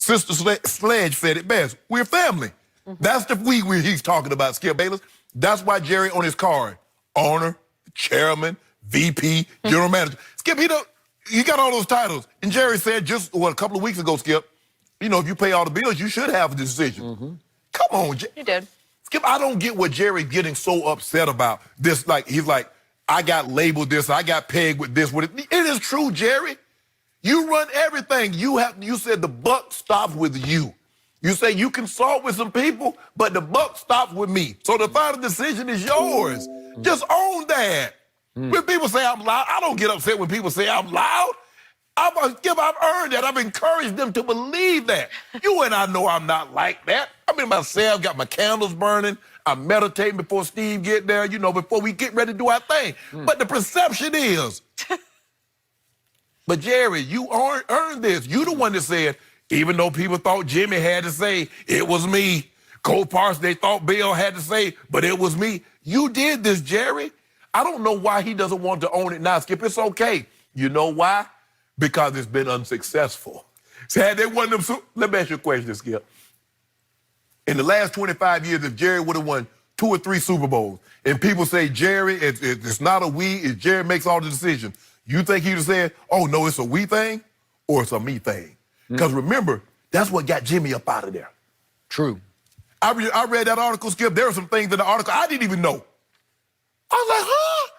Sister Sledge said it best. We're family. That's the we he's talking about, Skip Bayless. That's why Jerry on his card, owner, chairman, VP, general manager. Skip, he got all those titles. And Jerry said just a couple of weeks ago, Skip, you know, if you pay all the bills, you should have a decision. Come on, Jerry. You did. Skip, I don't get what Jerry's getting so upset about. This, like, he's like, I got labeled this, I got pegged with this. It is true, Jerry. You run everything. You said the buck stops with you. You say you consult with some people, but the buck stops with me. So the final decision is yours. Just own that. When people say I'm loud, I don't get upset when people say I'm loud. I've earned that. I've encouraged them to believe that. You and I know I'm not like that. I'm in my cell, got my candles burning. I'm meditating before Steve get there, you know, before we get ready to do our thing. But the perception is, but Jerry, you earned this. You the one that said, even though people thought Jimmy had to say, it was me. Cole Parsons, they thought Bill had to say, but it was me. You did this, Jerry. I don't know why he doesn't want to own it now, Skip. It's okay. You know why? Because it's been unsuccessful. So had they won them, let me ask you a question, Skip. In the last 25 years, if Jerry would have won 2 or 3 Super Bowls, and people say, Jerry, it's not a we, it's Jerry makes all the decisions, you think he'd have said, oh, no, it's a we thing or it's a me thing? Because remember, that's what got Jimmy up out of there. True. I read that article, Skip. There were some things in the article I didn't even know. I was like, huh?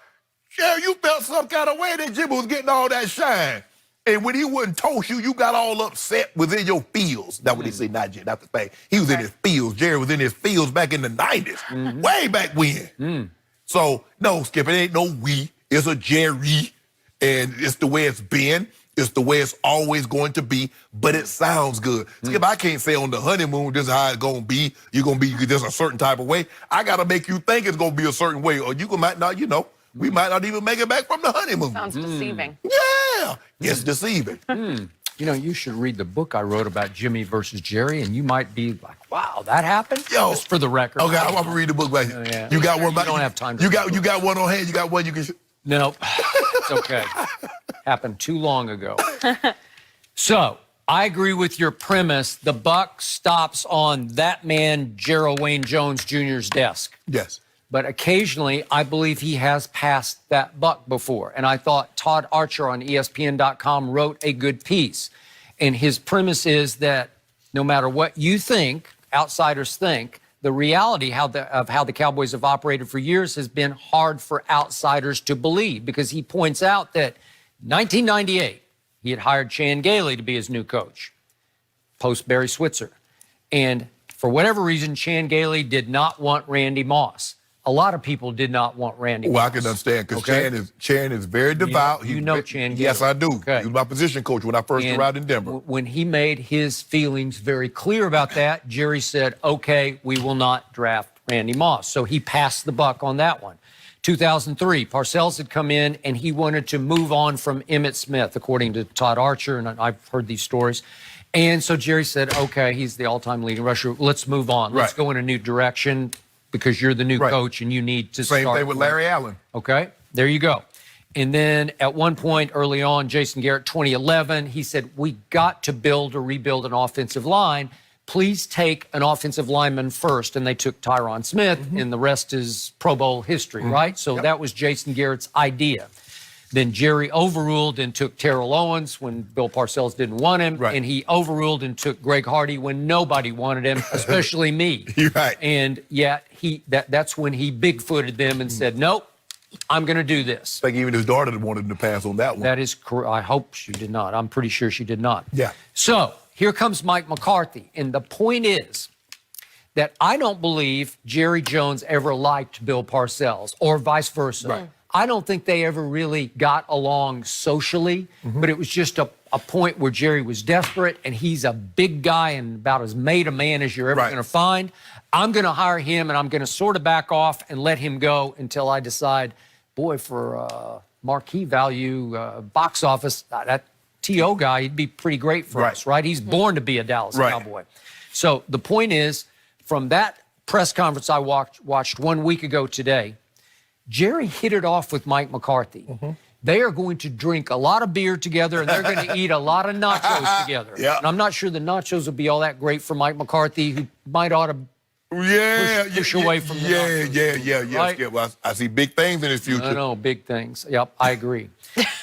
Jerry, you felt some kind of way that Jimmy was getting all that shine. And when he wouldn't toast you, you got all upset within your feels. That's what they say, not Jerry, that's the thing. He was in his feels. Jerry was in his feels back in the 90s, way back when. So, no, Skip, it ain't no we. It's a Jerry, and it's the way it's been. It's the way it's always going to be, but it sounds good. Skip, I can't say on the honeymoon, this is how it's going to be. You're going to be just a certain type of way. I got to make you think it's going to be a certain way, or you might not, you know, we might not even make it back from the honeymoon. Sounds deceiving. Yeah, it's deceiving. You know, you should read the book I wrote about Jimmy versus Jerry, and you might be like, wow, that happened? Yo. Just for the record. Okay, I'm going to read the book right here. Yeah. You got one You don't have time to you got one on hand? You got one you can... No, it's okay. Happened too long ago. So, I agree with your premise. The buck stops on that man, Gerald Wayne Jones Jr.'s desk. Yes. But occasionally, I believe he has passed that buck before. And I thought Todd Archer on ESPN.com wrote a good piece. And his premise is that no matter what you think, outsiders think, the reality of how the Cowboys have operated for years has been hard for outsiders to believe, because he points out that 1998, he had hired Chan Gailey to be his new coach, post Barry Switzer. And for whatever reason, Chan Gailey did not want Randy Moss. A lot of people did not want Randy Moss. Well, I can understand, because Chan is very devout. You know Chan Gailey. Yes, I do. Okay. He was my position coach when I first arrived in Denver. When he made his feelings very clear about that, Jerry said, okay, we will not draft Randy Moss. So he passed the buck on that one. 2003, Parcells had come in, and he wanted to move on from Emmitt Smith, according to Todd Archer, and I've heard these stories. And so Jerry said, okay, he's the all-time leading rusher. Let's move on. Let's go in a new direction, because you're the new coach and you need to start. Same thing with Larry Allen. Okay, there you go. And then at one point early on, Jason Garrett, 2011, he said, we got to build or rebuild an offensive line. Please take an offensive lineman first. And they took Tyron Smith, and the rest is Pro Bowl history, right? So that was Jason Garrett's idea. Then Jerry overruled and took Terrell Owens when Bill Parcells didn't want him. And he overruled and took Greg Hardy when nobody wanted him, especially me. You're right. And yet that's when he big-footed them and said, nope, I'm going to do this. I think even his daughter wanted him to pass on that one. That is correct. I hope she did not. I'm pretty sure she did not. Yeah. So here comes Mike McCarthy. And the point is that I don't believe Jerry Jones ever liked Bill Parcells, or vice versa. Right. I don't think they ever really got along socially, but it was just a point where Jerry was desperate, and he's a big guy and about as made a man as you're ever going to find. I'm going to hire him, and I'm going to sort of back off and let him go until I decide, boy, for marquee value, box office, that T.O. guy, he'd be pretty great for us, right? He's born to be a Dallas Cowboy. So the point is, from that press conference I watched 1 week ago today, Jerry hit it off with Mike McCarthy. they are going to drink a lot of beer together and they're going to eat a lot of nachos together. Yeah. And I'm not sure the nachos will be all that great for Mike McCarthy, who might ought to push away from the nachos. Right? Yeah. Well, I see big things in his future. I know, big things. Yep, I agree.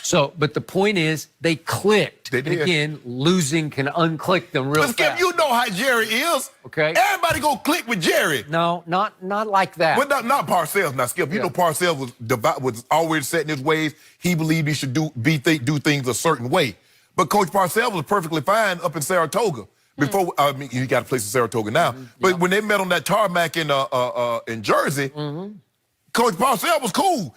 So, but the point is, they clicked. They did. And again, losing can unclick them real But Skip, fast. you know how Jerry is. Okay. Everybody go click with Jerry. No, not like that. But not Parcells. Now, Skip, you know Parcells was always set in his ways. He believed he should do things a certain way. But Coach Parcells was perfectly fine up in Saratoga. Before, I mean, he got a place in Saratoga now. But when they met on that tarmac in Jersey, Coach Parcells was cool.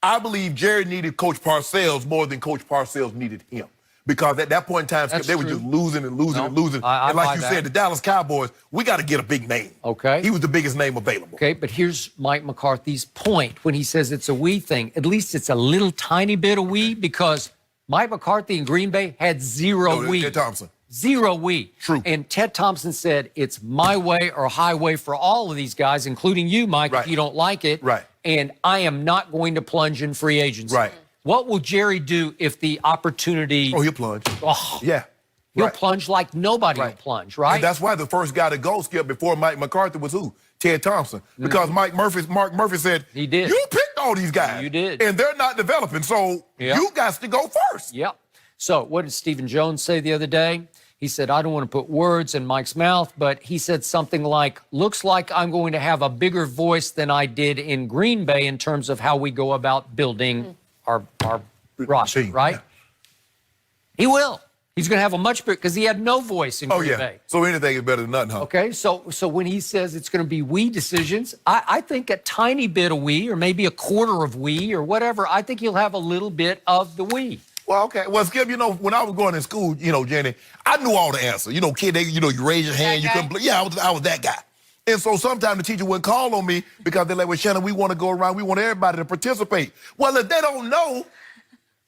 I believe Jerry needed Coach Parcells more than Coach Parcells needed him. Because at that point in time, Skip, they were just losing and losing and losing. And like you said, the Dallas Cowboys, we got to get a big name. Okay. He was the biggest name available. Okay, but here's Mike McCarthy's point when he says it's a we thing. At least it's a little tiny bit of we, because Mike McCarthy in Green Bay had zero we. Ted Thompson. Zero we. True. And Ted Thompson said it's my way or highway for all of these guys, including you, Mike, if you don't like it. Right. And I am not going to plunge in free agency. Right. What will Jerry do if the opportunity... Oh, he'll plunge. Oh, Yeah. he'll plunge like nobody will plunge, right? And that's why the first guy to go, Skip, before Mike McCarthy was who? Ted Thompson. Because Mark Murphy said, He did. You picked all these guys. You did. And they're not developing, so you got to go first. Yep. So what did Stephen Jones say the other day? He said, I don't want to put words in Mike's mouth, but he said something like, looks like I'm going to have a bigger voice than I did in Green Bay in terms of how we go about building our roster, right? Yeah. He will. He's going to have a much bigger, because he had no voice in Green Bay. So anything is better than nothing, huh? Okay, so when he says it's going to be we decisions, I think a tiny bit of we, or maybe a quarter of we, or whatever, I think he'll have a little bit of the we. Well, okay. Well, Skip, you know, when I was going to school, you know, Jenny, I knew all the answers. You know, kid, you raise your hand, you couldn't play. Yeah, I was that guy. And so sometimes the teacher wouldn't call on me because they're like, well, Shannon, we want to go around. We want everybody to participate. Well, if they don't know,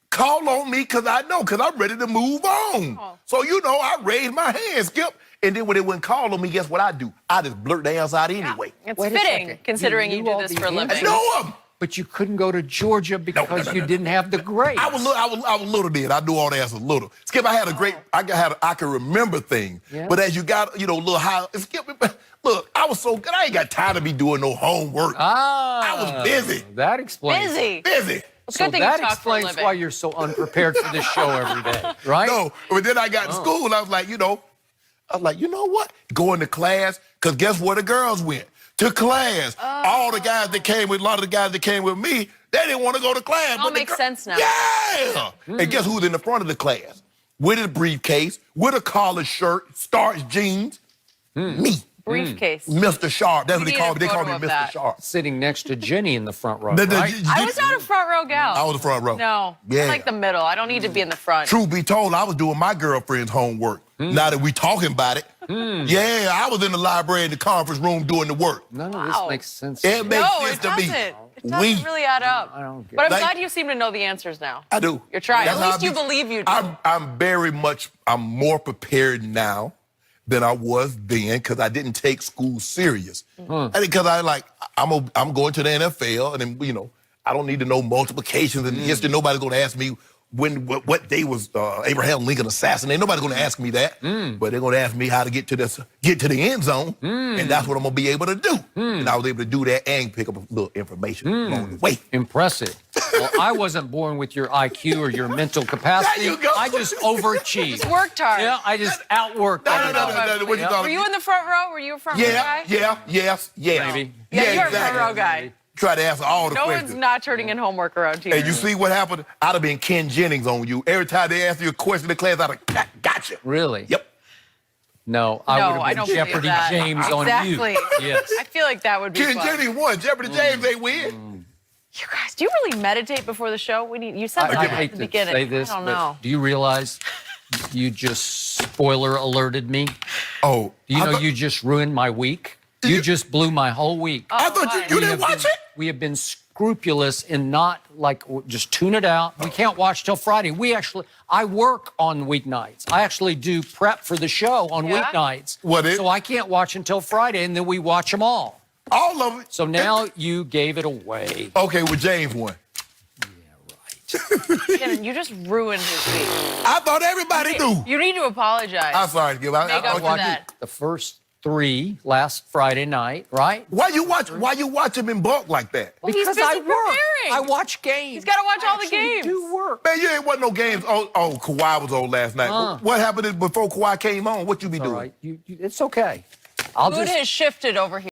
call on me because I know, because I'm ready to move on. Oh. So, you know, I raised my hand, Skip. And then when they wouldn't call on me, guess what I do? I just blurt the answer out anyway. Yeah. It's fitting, considering you do this for a living. I know them. But you couldn't go to Georgia because you didn't have the grades. I was little then. I knew all the answers little. Skip, I had a great, I could remember things. Yeah. But as you got, you know, a little high, Skip, look, I was so good. I ain't got time to be doing no homework. I was busy. That explains. Busy. So that explains why you're so unprepared for this show every day, right? No, but then I got to school and I was like, you know what? Going to class, because guess where the girls went? To class. All the guys that came with, a lot of the guys that came with me, they didn't want to go to class. All makes sense now. Yeah. And guess who's in the front of the class? With a briefcase, with a collared shirt, starched jeans. Me. Briefcase. Mr. Sharp. That's what they call me. They call me Mr. Sharp. Sitting next to Jenny in the front row, right? I was not a front row gal. I was the front row. No. Yeah. I like the middle. I don't need to be in the front. Truth be told, I was doing my girlfriend's homework. Now that we talking about it. Yeah, I was in the library in the conference room doing the work. None of this makes sense. It makes sense to me. It doesn't really add up. I don't get but I'm glad you seem to know the answers now. I do. You're trying. At least you believe you do. I'm more prepared now than I was then because I didn't take school serious. Because I'm going to the NFL and then, you know, I don't need to know multiplications and history. Nobody's going to ask me what day was Abraham Lincoln assassinated. Nobody's going to ask me that. But they're going to ask me how to get to the end zone. And that's what I'm going to be able to do. And I was able to do that and pick up a little information along the way. Impressive. Well, I wasn't born with your IQ or your mental capacity. There you go. I just overachieved. Just worked hard. Yeah, I just outworked. No. Were you in the front row? Were you a front row guy? Yeah. Maybe. Yeah, you're exactly. a front row guy. Try to answer all the questions. No one's not turning in homework around here. And you see what happened? I'd have been Ken Jennings on you. Every time they asked you a question in class, I'd have got you. Really? Yep. No, I would have been Jeopardy James on you. Exactly. Yes. I feel like that would be Ken fun. Jennings won. Jeopardy James ain't win. You guys, do you really meditate before the show? You said that I at hate the to beginning. say this, I don't but know. do you realize you just spoiler alerted me? Oh. Do you know you just ruined my week? You just blew my whole week. I thought you didn't watch it? We have been scrupulous in not, like, just tune it out. We can't watch till Friday. I work on weeknights. I actually do prep for the show on weeknights. So I can't watch until Friday, and then we watch them all. All of it. So now you gave it away. Okay, well, James won. Yeah, right. Shannon, you just ruined his week. I thought everybody knew. You need to apologize. I'm sorry, Gil. Make up for watched that. the first 3 last Friday night, right? Why you watch him in bulk like that? Well, he's busy I work. preparing. I watch games. He's got to watch all the Actually games. do work. Man, you ain't watch no games. Oh, Kawhi was on last night. What happened before Kawhi came on? What you be All doing? right, it's okay. I'll Mood just has shifted over here.